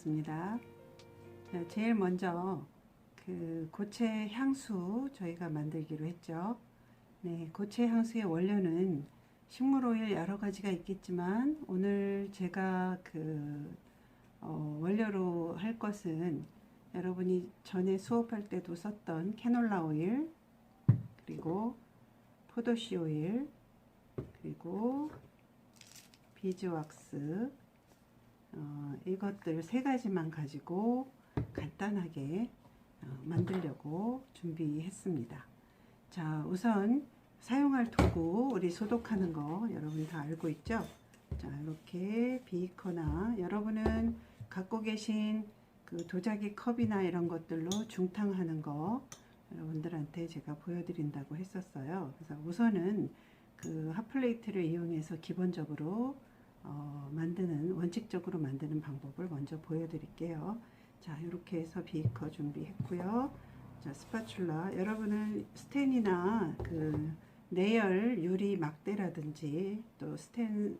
되었습니다. 자, 제일 먼저 그 고체 향수 저희가 만들기로 했죠. 네, 고체 향수의 원료는 식물 오일 여러 가지가 있겠지만 오늘 제가 원료로 할 것은 여러분이 전에 수업할 때도 썼던 캐놀라 오일, 그리고 포도씨 오일, 그리고 비즈왁스, 이것들 세 가지만 가지고 간단하게 만들려고 준비했습니다. 자, 우선 사용할 도구, 우리 소독하는 거 여러분 다 알고 있죠? 자, 이렇게 비커나 여러분은 갖고 계신 그 도자기 컵이나 이런 것들로 중탕하는 거 여러분들한테 제가 보여드린다고 했었어요. 그래서 우선은 그 핫플레이트를 이용해서 기본적으로 원칙적으로 만드는 방법을 먼저 보여드릴게요. 자, 이렇게 해서 비커 준비했고요. 자, 스파츌라, 여러분은 스텐이나 그 내열 유리 막대라든지 또 스텐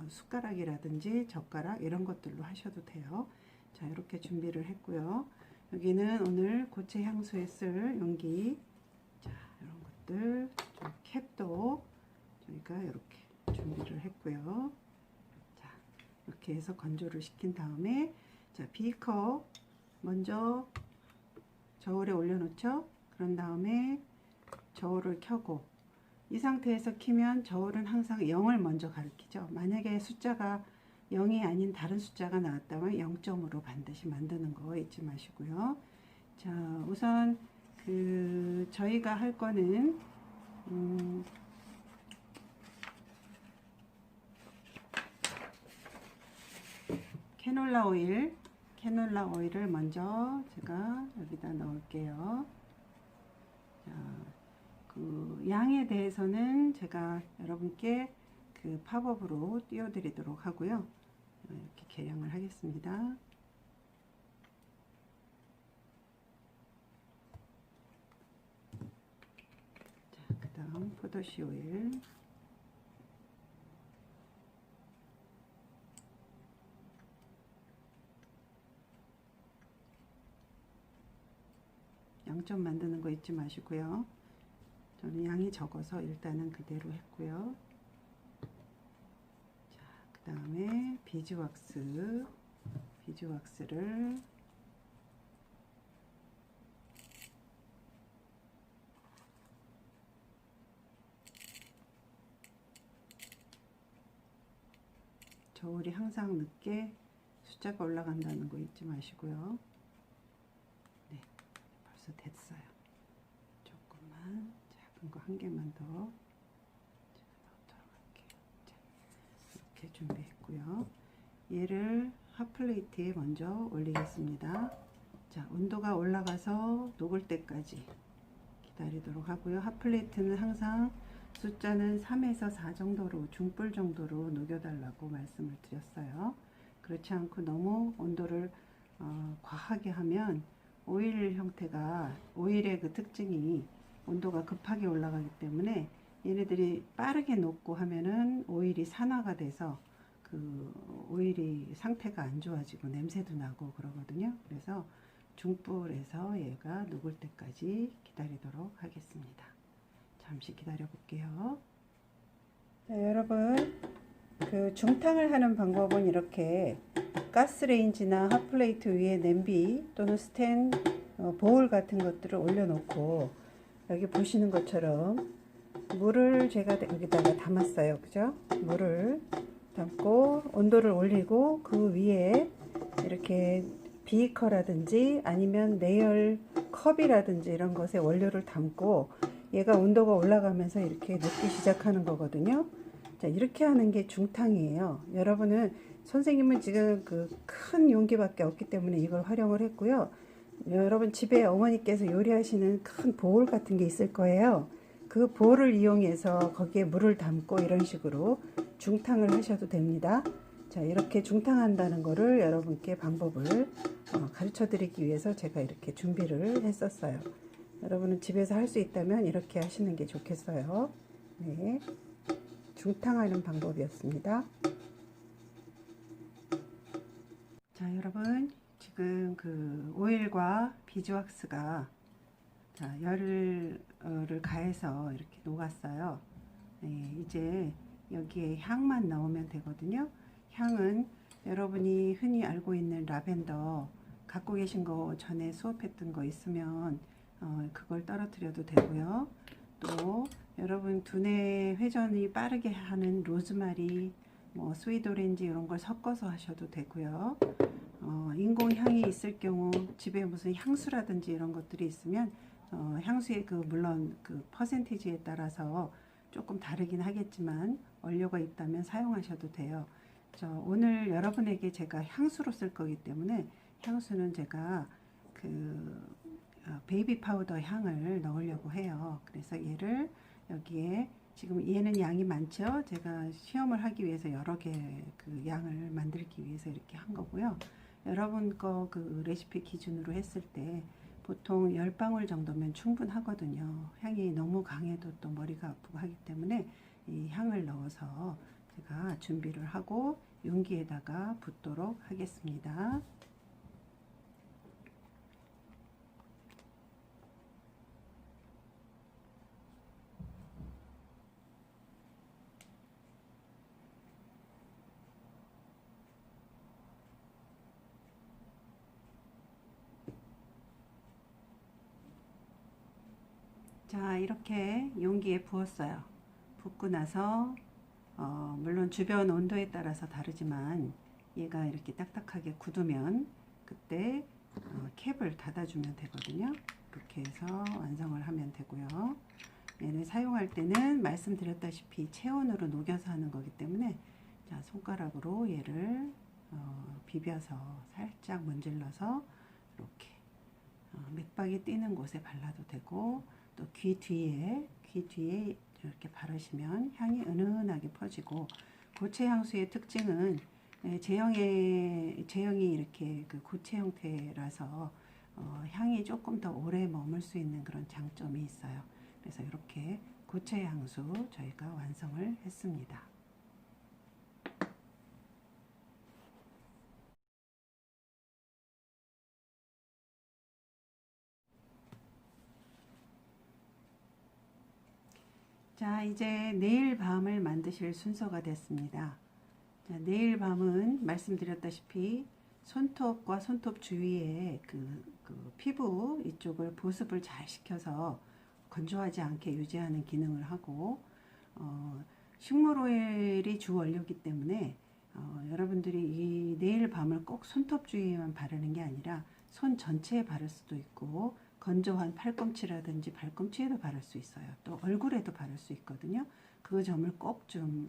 숟가락이라든지 젓가락 이런 것들로 하셔도 돼요. 자, 이렇게 준비를 했고요. 여기는 오늘 고체 향수에 쓸 용기, 자, 이런 것들, 좀 캡도 저희가 이렇게 준비를 했고요. 자, 이렇게 해서 건조를 시킨 다음에, 자, 비커 먼저 저울에 올려놓죠. 그런 다음에 저울을 켜고, 이 상태에서 키면 저울은 항상 0을 먼저 가리키죠. 만약에 숫자가 0이 아닌 다른 숫자가 나왔다면 0점으로 반드시 만드는 거 잊지 마시고요. 자, 우선 저희가 할 거는 캐놀라 오일을 먼저 제가 여기다 넣을게요. 자, 그 양에 대해서는 제가 여러분께 그 팝업으로 띄워드리도록 하고요. 이렇게 계량을 하겠습니다. 자, 그 다음 포도씨 오일, 양점 만드는 거 잊지 마시고요. 저는 양이 적어서 일단은 그대로 했고요. 자, 그 다음에 비즈왁스를 저울이 항상 늦게 숫자가 올라간다는 거 잊지 마시고요. 네, 벌써 됐어요. 조금만 작은 거 한 개만 더 넣도록 할게요. 자, 이렇게 준비했고요. 얘를 핫플레이트에 먼저 올리겠습니다. 자, 온도가 올라가서 녹을 때까지 기다리도록 하고요. 핫플레이트는 항상 숫자는 3에서 4 정도로, 중불 정도로 녹여달라고 말씀을 드렸어요. 그렇지 않고 너무 온도를 과하게 하면 오일의 그 특징이 온도가 급하게 올라가기 때문에 얘네들이 빠르게 녹고 하면은 오일이 산화가 돼서 그 오일이 상태가 안 좋아지고 냄새도 나고 그러거든요. 그래서 중불에서 얘가 녹을 때까지 기다리도록 하겠습니다. 잠시 기다려 볼게요. 자, 여러분, 그 중탕을 하는 방법은 이렇게 가스레인지나 핫플레이트 위에 냄비 또는 스텐 보울 같은 것들을 올려놓고, 여기 보시는 것처럼 물을 제가 여기다가 담았어요. 그죠? 물을 담고 온도를 올리고 그 위에 이렇게 비커라든지 아니면 내열 컵이라든지 이런 것에 원료를 담고 얘가 온도가 올라가면서 이렇게 녹기 시작하는 거거든요. 자, 이렇게 하는 게 중탕이에요. 여러분은, 선생님은 지금 그 큰 용기밖에 없기 때문에 이걸 활용을 했고요. 여러분 집에 어머니께서 요리하시는 큰 보울 같은 게 있을 거예요. 그 보울을 이용해서 거기에 물을 담고 이런 식으로 중탕을 하셔도 됩니다. 자, 이렇게 중탕한다는 거를 여러분께 방법을 가르쳐 드리기 위해서 제가 이렇게 준비를 했었어요. 여러분은 집에서 할 수 있다면 이렇게 하시는 게 좋겠어요. 네, 중탕하는 방법이었습니다. 자, 여러분, 지금 그 오일과 비즈왁스가 자, 열을 가해서 이렇게 녹았어요. 네, 이제 여기에 향만 넣으면 되거든요. 향은 여러분이 흔히 알고 있는 라벤더 갖고 계신 거 전에 수업했던 거 있으면 그걸 떨어뜨려도 되고요. 또 여러분 두뇌 회전이 빠르게 하는 로즈마리, 뭐 스윗 오렌지 이런 걸 섞어서 하셔도 되고요. 인공 향이 있을 경우 집에 무슨 향수라든지 이런 것들이 있으면 향수의 물론 그 퍼센티지에 따라서 조금 다르긴 하겠지만 원료가 있다면 사용하셔도 돼요. 오늘 여러분에게 제가 향수로 쓸 거기 때문에 향수는 제가 베이비 파우더 향을 넣으려고 해요. 그래서 얘를 여기에 지금 얘는 양이 많죠. 제가 시험을 하기 위해서 여러 개 그 양을 만들기 위해서 이렇게 한 거고요. 여러분 거 그 레시피 기준으로 했을 때 보통 10방울 정도면 충분하거든요. 향이 너무 강해도 또 머리가 아프고 하기 때문에 이 향을 넣어서 제가 준비를 하고 용기에다가 붓도록 하겠습니다. 자, 이렇게 용기에 부었어요. 붓고 나서 물론 주변 온도에 따라서 다르지만 얘가 이렇게 딱딱하게 굳으면 그때 캡을 닫아주면 되거든요. 이렇게 해서 완성을 하면 되고요. 얘는 사용할 때는 말씀드렸다시피 체온으로 녹여서 하는 거기 때문에 자, 손가락으로 얘를 비벼서 살짝 문질러서 이렇게 맥박이 뛰는 곳에 발라도 되고 또 귀 뒤에 이렇게 바르시면 향이 은은하게 퍼지고 고체 향수의 특징은 제형이 이렇게 그 고체 형태라서 향이 조금 더 오래 머물 수 있는 그런 장점이 있어요. 그래서 이렇게 고체 향수 저희가 완성을 했습니다. 자, 이제 내일 밤을 만드실 순서가 됐습니다. 자, 내일 밤은 말씀드렸다시피 손톱과 손톱 주위에 그 피부 이쪽을 보습을 잘 시켜서 건조하지 않게 유지하는 기능을 하고 식물 오일이 주 원료이기 때문에 여러분들이 이 내일 밤을 꼭 손톱 주위에만 바르는 게 아니라 손 전체에 바를 수도 있고 건조한 팔꿈치라든지 발꿈치에도 바를 수 있어요. 또 얼굴에도 바를 수 있거든요. 그 점을 꼭 좀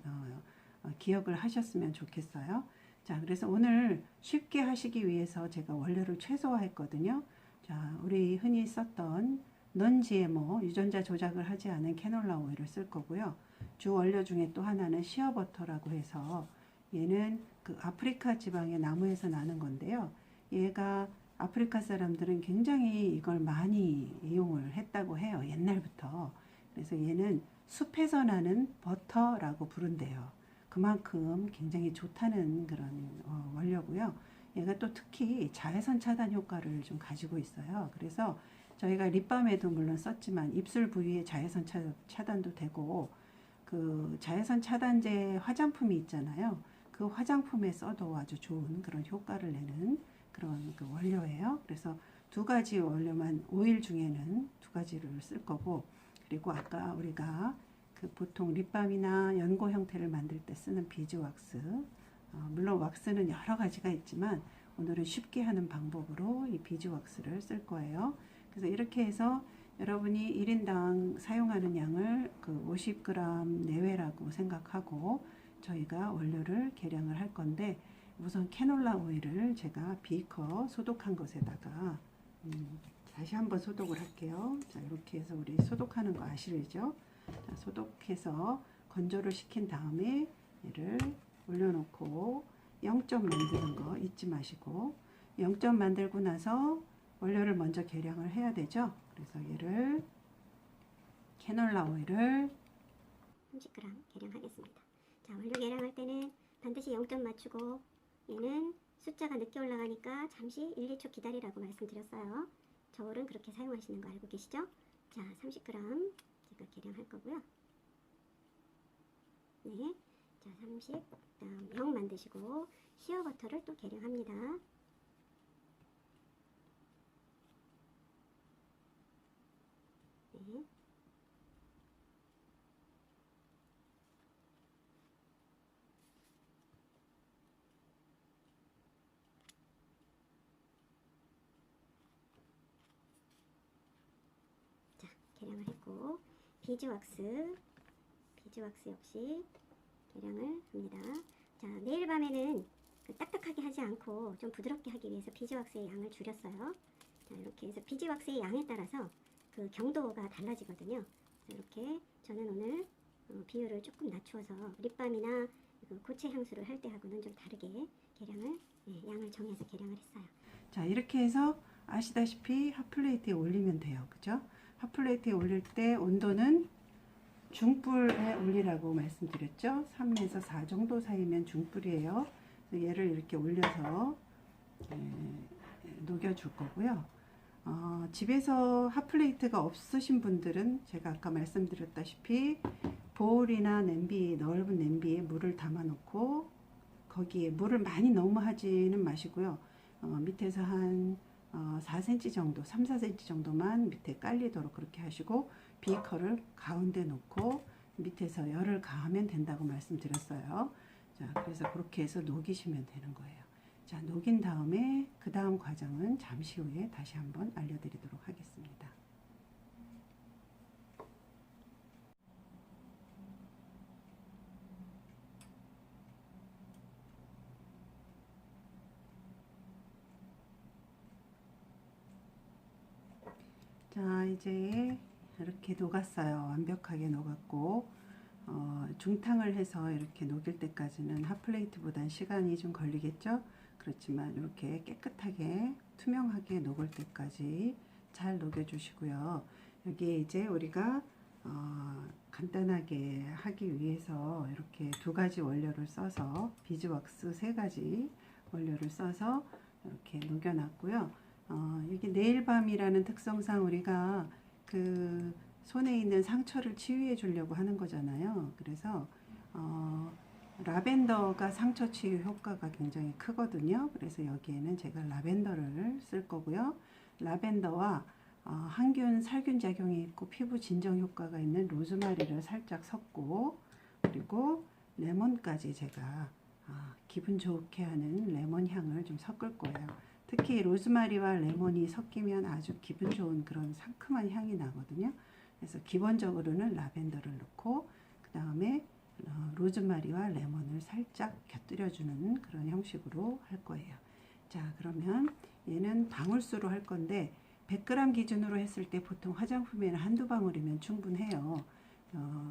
기억을 하셨으면 좋겠어요. 자, 그래서 오늘 쉽게 하시기 위해서 제가 원료를 최소화했거든요. 자, 우리 흔히 썼던 넌 GMO 유전자 조작을 하지 않은 캐놀라 오일을 쓸 거고요. 주 원료 중에 또 하나는 시어버터라고 해서 얘는 그 아프리카 지방의 나무에서 나는 건데요. 얘가 아프리카 사람들은 굉장히 이걸 많이 이용을 했다고 해요. 옛날부터. 그래서 얘는 숲에서 나는 버터라고 부른대요. 그만큼 굉장히 좋다는 그런 원료고요. 얘가 또 특히 자외선 차단 효과를 좀 가지고 있어요. 그래서 저희가 립밤에도 물론 썼지만 입술 부위에 자외선 차단도 되고 그 자외선 차단제 화장품이 있잖아요. 그 화장품에 써도 아주 좋은 그런 효과를 내는 그런 그 원료예요. 그래서 두 가지 원료만 오일 중에는 두 가지를 쓸 거고 그리고 아까 우리가 그 보통 립밤이나 연고 형태를 만들 때 쓰는 비즈왁스 물론 왁스는 여러 가지가 있지만 오늘은 쉽게 하는 방법으로 이 비즈왁스를 쓸 거예요. 그래서 이렇게 해서 여러분이 1인당 사용하는 양을 그 50g 내외라고 생각하고 저희가 원료를 계량을 할 건데 우선 캐놀라 오일을 제가 비커 소독한 것에다가 다시 한번 소독을 할게요. 자, 이렇게 해서 우리 소독하는 거 아시죠? 자, 소독해서 건조를 시킨 다음에 얘를 올려놓고 0점 만드는 거 잊지 마시고 0점 만들고 나서 원료를 먼저 계량을 해야 되죠. 그래서 얘를 캐놀라 오일을 30g 계량하겠습니다. 자, 원료 계량할 때는 반드시 0점 맞추고 얘는 숫자가 늦게 올라가니까 잠시 1, 2초 기다리라고 말씀드렸어요. 저울은 그렇게 사용하시는 거 알고 계시죠? 자, 30g 제가 계량할 거고요. 네, 자 30, 그다음 0 만드시고 시어버터를 또 계량합니다. 네. 자, 계량을 했고 비즈왁스 역시 계량을 합니다. 자, 내일 밤에는 딱딱하게 하지 않고 좀 부드럽게 하기 위해서 비즈왁스의 양을 줄였어요. 자, 이렇게 해서 비즈왁스의 양에 따라서 그 경도가 달라지거든요. 자, 이렇게 저는 오늘 비율을 조금 낮추어서 립밤이나 고체 향수를 할 때하고는 좀 다르게 계량을 양을 정해서 계량을 했어요. 자, 이렇게 해서 아시다시피 핫플레이트에 올리면 돼요. 그죠? 핫플레이트에 올릴 때 온도는 중불에 올리라고 말씀드렸죠. 3에서 4 정도 사이면 중불이에요. 얘를 이렇게 올려서 녹여줄 거고요. 집에서 핫플레이트가 없으신 분들은 제가 아까 말씀드렸다시피 보울이나 냄비, 넓은 냄비에 물을 담아 놓고 거기에 물을 많이 너무 하지는 마시고요. 밑에서 한 4cm 정도, 3, 4cm 정도만 밑에 깔리도록 그렇게 하시고 비커를 가운데 놓고 밑에서 열을 가하면 된다고 말씀드렸어요. 자, 그래서 그렇게 해서 녹이시면 되는 거예요. 자, 녹인 다음에 그 다음 과정은 잠시 후에 다시 한번 알려드리도록 하겠습니다. 자, 이제 이렇게 녹았어요. 완벽하게 녹았고 중탕을 해서 이렇게 녹일 때까지는 핫플레이트보단 시간이 좀 걸리겠죠. 그렇지만 이렇게 깨끗하게 투명하게 녹을 때까지 잘 녹여 주시고요. 여기에 이제 우리가 간단하게 하기 위해서 이렇게 두 가지 원료를 써서 비즈왁스 세 가지 원료를 써서 이렇게 녹여 놨고요. 이게 네일밤이라는 특성상 우리가 그 손에 있는 상처를 치유해 주려고 하는 거잖아요. 그래서 라벤더가 상처 치유 효과가 굉장히 크거든요. 그래서 여기에는 제가 라벤더를 쓸 거고요. 라벤더와 항균, 살균 작용이 있고 피부 진정 효과가 있는 로즈마리를 살짝 섞고 그리고 레몬까지 제가 기분 좋게 하는 레몬 향을 좀 섞을 거예요. 특히 로즈마리와 레몬이 섞이면 아주 기분 좋은 그런 상큼한 향이 나거든요. 그래서 기본적으로는 라벤더를 넣고 그 다음에 로즈마리와 레몬을 살짝 곁들여주는 그런 형식으로 할 거예요. 자, 그러면 얘는 방울수로 할 건데 100g 기준으로 했을 때 보통 화장품에는 한두 방울이면 충분해요.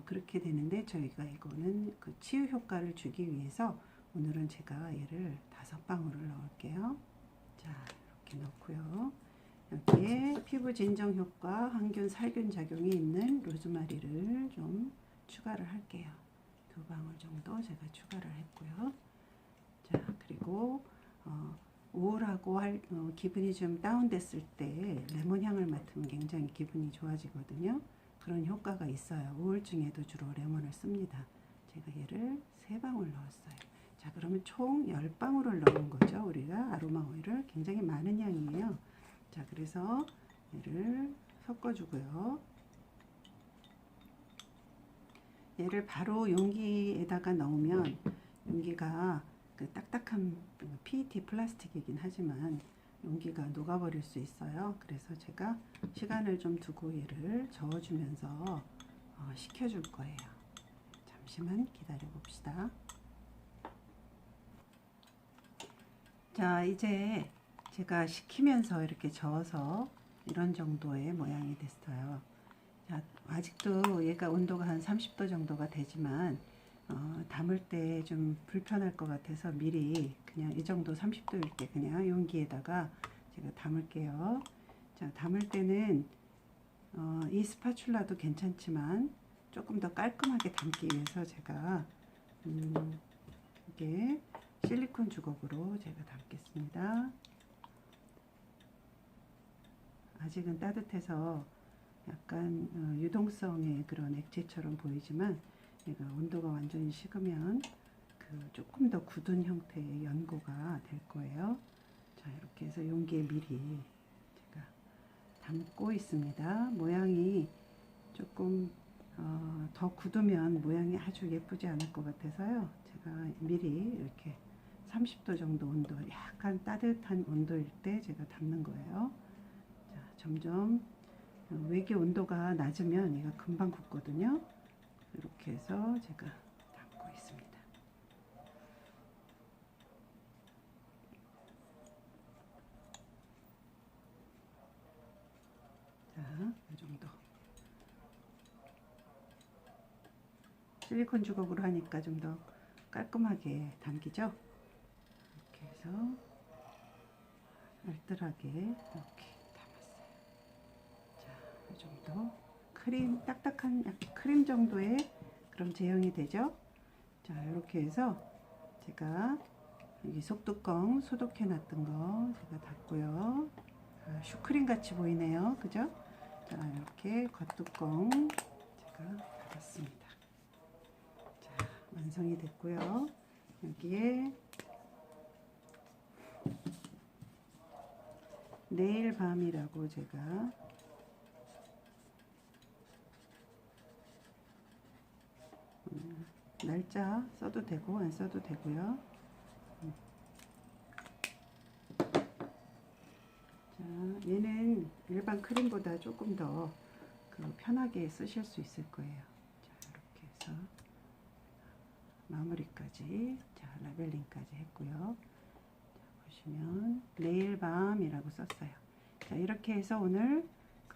그렇게 되는데 저희가 이거는 그 치유 효과를 주기 위해서 오늘은 제가 얘를 5방울을 넣을게요. 자, 이렇게 넣고요. 여기에 피부 진정 효과, 항균, 살균 작용이 있는 로즈마리를 좀 추가를 할게요. 2방울 정도 제가 추가를 했고요. 자, 그리고 우울하고 기분이 좀 다운됐을 때 레몬 향을 맡으면 굉장히 기분이 좋아지거든요. 그런 효과가 있어요. 우울증에도 주로 레몬을 씁니다. 제가 얘를 3방울 넣었어요. 자, 그러면 총 10방울을 넣은 거죠. 우리가 아로마 오일을 굉장히 많은 양이에요. 자, 그래서 얘를 섞어주고요. 얘를 바로 용기에다가 넣으면 용기가 그 딱딱한 PET 플라스틱이긴 하지만 용기가 녹아버릴 수 있어요. 그래서 제가 시간을 좀 두고 얘를 저어주면서 식혀줄 거예요. 잠시만 기다려 봅시다. 자, 이제 제가 식히면서 이렇게 저어서 이런 정도의 모양이 됐어요. 자, 아직도 얘가 온도가 한 30도 정도가 되지만 담을 때 좀 불편할 것 같아서 미리 그냥 이 정도 30도일 때 그냥 용기에다가 제가 담을게요. 자, 담을 때는 이 스파츌라도 괜찮지만 조금 더 깔끔하게 담기 위해서 제가 이게 실리콘 주걱으로 제가 담겠습니다. 아직은 따뜻해서 약간 유동성의 그런 액체처럼 보이지만 얘가 온도가 완전히 식으면 조금 더 굳은 형태의 연고가 될 거예요. 자, 이렇게 해서 용기에 미리 제가 담고 있습니다. 모양이 조금 더 굳으면 모양이 아주 예쁘지 않을 것 같아서요. 제가 미리 이렇게 30도 정도 온도, 약간 따뜻한 온도일 때 제가 담는 거예요. 자, 점점 외기 온도가 낮으면 얘가 금방 굳거든요. 이렇게 해서 제가 담고 있습니다. 자, 이 정도. 실리콘 주걱으로 하니까 좀 더 깔끔하게 담기죠. 이렇게 해서 알뜰하게 이렇게 담았어요. 자, 이 정도 크림, 딱딱한 약간 크림 정도의 그런 제형이 되죠. 자, 이렇게 해서 제가 여기 속뚜껑 소독해 놨던 거 제가 닫고요. 슈크림 같이 보이네요, 그죠? 자, 이렇게 겉뚜껑 제가 닫았습니다. 자, 완성이 됐고요. 여기에 내일 밤이라고 제가 날짜 써도 되고 안 써도 되고요. 자, 얘는 일반 크림보다 조금 더 편하게 쓰실 수 있을 거예요. 자, 이렇게 해서 마무리까지, 자, 라벨링까지 했고요. 자, 보시면 내일 밤이라고 썼어요. 자, 이렇게 해서 오늘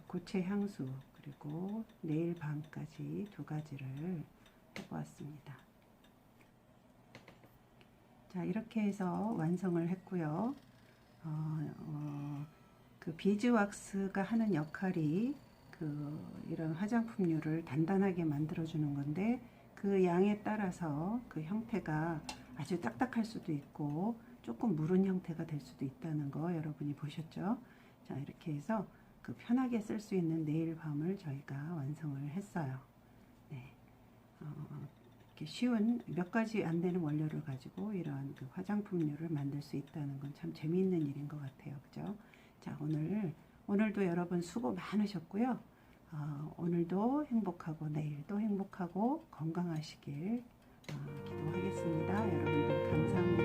고체 향수 그리고 내일 밤까지 두 가지를 해보았습니다. 자, 이렇게 해서 완성을 했고요. 그 비즈왁스가 하는 역할이 이런 화장품류를 단단하게 만들어 주는 건데, 그 양에 따라서 그 형태가 아주 딱딱할 수도 있고 조금 무른 형태가 될 수도 있다는 거 여러분이 보셨죠? 자, 이렇게 해서 편하게 쓸 수 있는 네일밤을 저희가 완성을 했어요. 네. 이렇게 쉬운 몇 가지 안 되는 원료를 가지고 이러한 화장품류를 만들 수 있다는 건 참 재미있는 일인 것 같아요. 그죠? 자, 오늘도 여러분 수고 많으셨고요. 오늘도 행복하고 내일도 행복하고 건강하시길 기도하겠습니다. 여러분들 감사합니다.